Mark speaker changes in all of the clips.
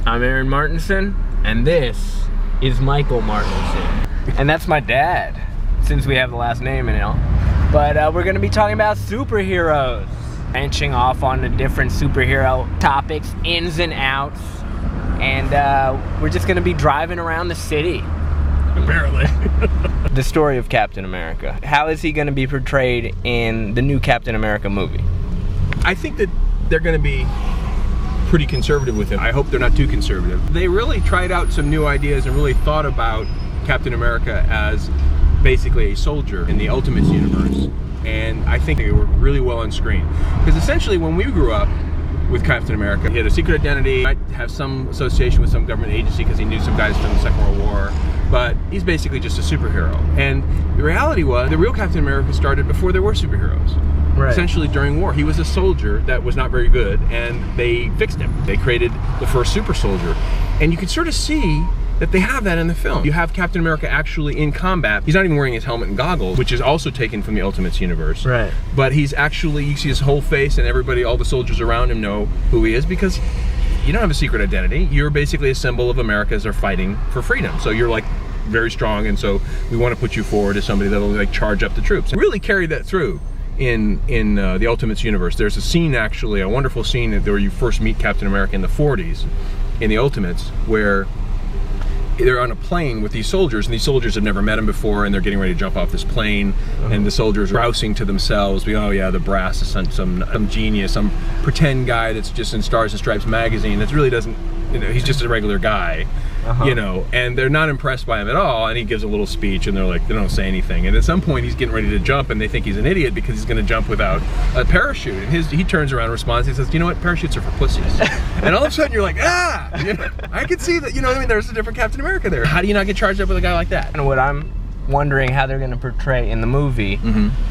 Speaker 1: I'm Aaron Martinson, and this is Michael Martinson. And that's my dad, since we have the last name, you know. But we're gonna be talking about superheroes. Branching off on the different superhero topics, ins and outs. And we're just gonna be driving around the city.
Speaker 2: Apparently.
Speaker 1: The story of Captain America. How is he gonna be portrayed in the new Captain America movie?
Speaker 2: I think that they're gonna be pretty conservative with him. I hope they're not too conservative. They really tried out some new ideas and really thought about Captain America as basically a soldier in the Ultimates universe. And I think they were really well on screen. Because essentially when we grew up with Captain America, he had a secret identity, might have some association with some government agency because he knew some guys from the Second World War, but he's basically just a superhero. And the reality was, the real Captain America started before there were superheroes. Right. Essentially during war. He was a soldier that was not very good, and they fixed him. They created the first super soldier. And you can sort of see that they have that in the film. You have Captain America actually in combat. He's not even wearing his helmet and goggles, which is also taken from the Ultimates universe. Right. But he's actually, you see his whole face, and everybody, all the soldiers around him know who he is, because you don't have a secret identity. You're basically a symbol of Americans are fighting for freedom. So you're like very strong, and so we want to put you forward as somebody that'll like charge up the troops. And really carry that through in the Ultimates universe. There's a scene, actually, a wonderful scene where you first meet Captain America in the 40s in the Ultimates, where they're on a plane with these soldiers, and these soldiers have never met him before, and they're getting ready to jump off this plane, and the soldiers are grousing to themselves, oh yeah, the brass is some genius, some pretend guy that's just in Stars and Stripes magazine that really doesn't, you know, he's just a regular guy. You know, and they're not impressed by him at all, and he gives a little speech, and they're like, they don't say anything, and at some point he's getting ready to jump, and they think he's an idiot because he's going to jump without a parachute, and he turns around and responds, he says, you know what, parachutes are for pussies. And all of a sudden you're like, you know, I can see that, you know what I mean, there's a different Captain America there. How do you not get charged up with a guy like that?
Speaker 1: And what I'm wondering how they're going to portray in the movie,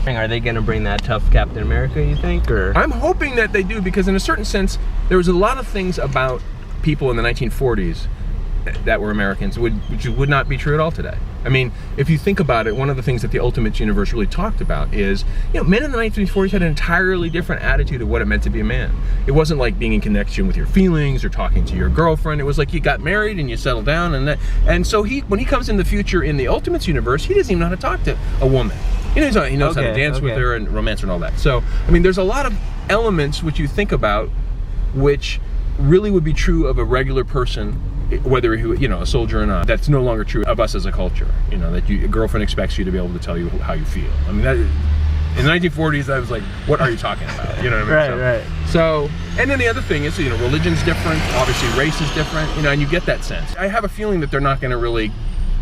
Speaker 1: are they going to bring that tough Captain America, you think, or?
Speaker 2: I'm hoping that they do, because in a certain sense, there was a lot of things about people in the 1940s that were Americans, which would not be true at all today. I mean, if you think about it, one of the things that the Ultimates universe really talked about is, you know, men in the 1940s had an entirely different attitude of what it meant to be a man. It wasn't like being in connection with your feelings or talking to your girlfriend. It was like you got married and you settled down, and so when he comes in the future in the Ultimates universe, he doesn't even know how to talk to a woman. He knows how to dance with her and romance her and all that. So, I mean, there's a lot of elements which you think about which really would be true of a regular person, whether you know, a soldier or not. That's no longer true of us as a culture. You know, that a girlfriend expects you to be able to tell you how you feel. I mean, that, in the 1940s, I was like, what are you talking about? You know what I mean? Right. So, and then the other thing is, you know, religion's different. Obviously, race is different. You know, and you get that sense. I have a feeling that they're not going to really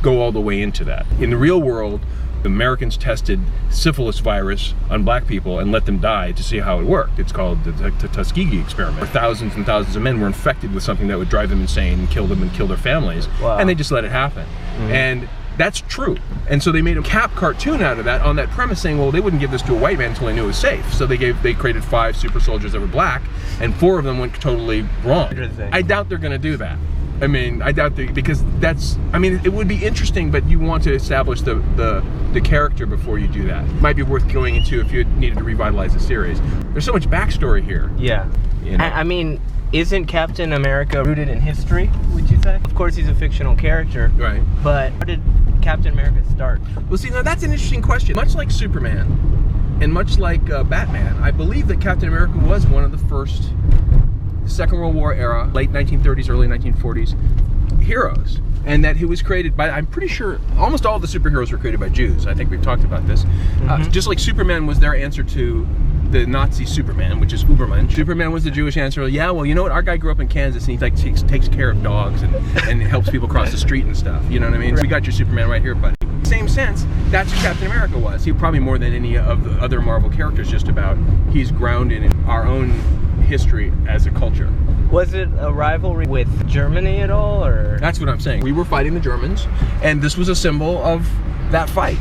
Speaker 2: go all the way into that. In the real world, the Americans tested syphilis virus on black people and let them die to see how it worked. It's called the Tuskegee experiment. Where thousands and thousands of men were infected with something that would drive them insane and kill them and kill their families. Wow. And they just let it happen. And that's true. And so they made a cap cartoon out of that on that premise, saying, well, they wouldn't give this to a white man until they knew it was safe. So they created 5 super soldiers that were black, and 4 of them went totally wrong. I doubt they're gonna do that. I mean, I doubt because that's, I mean, it would be interesting, but you want to establish the character before you do that. It might be worth going into if you needed to revitalize the series. There's so much backstory here.
Speaker 1: Yeah.
Speaker 2: You know?
Speaker 1: I mean, isn't Captain America rooted in history, would you say? Of course, he's a fictional character. Right. But how did Captain America start?
Speaker 2: Well, see, now that's an interesting question. Much like Superman, and much like Batman, I believe that Captain America was one of the first Second World War era, late 1930s, early 1940s heroes, and that he was created by, I'm pretty sure, almost all of the superheroes were created by Jews. I think we've talked about this. Just like Superman was their answer to the Nazi Superman, which is Uberman. Superman was the Jewish answer. Yeah, well, you know what? Our guy grew up in Kansas, and he like takes care of dogs and helps people cross the street and stuff. You know what I mean? Right. We got your Superman right here, buddy. Same sense, that's who Captain America was. He probably more than any of the other Marvel characters, just about, he's grounded in our own history as a culture.
Speaker 1: Was it a rivalry with Germany at all, or?
Speaker 2: That's what I'm saying. We were fighting the Germans, and this was a symbol of that fight.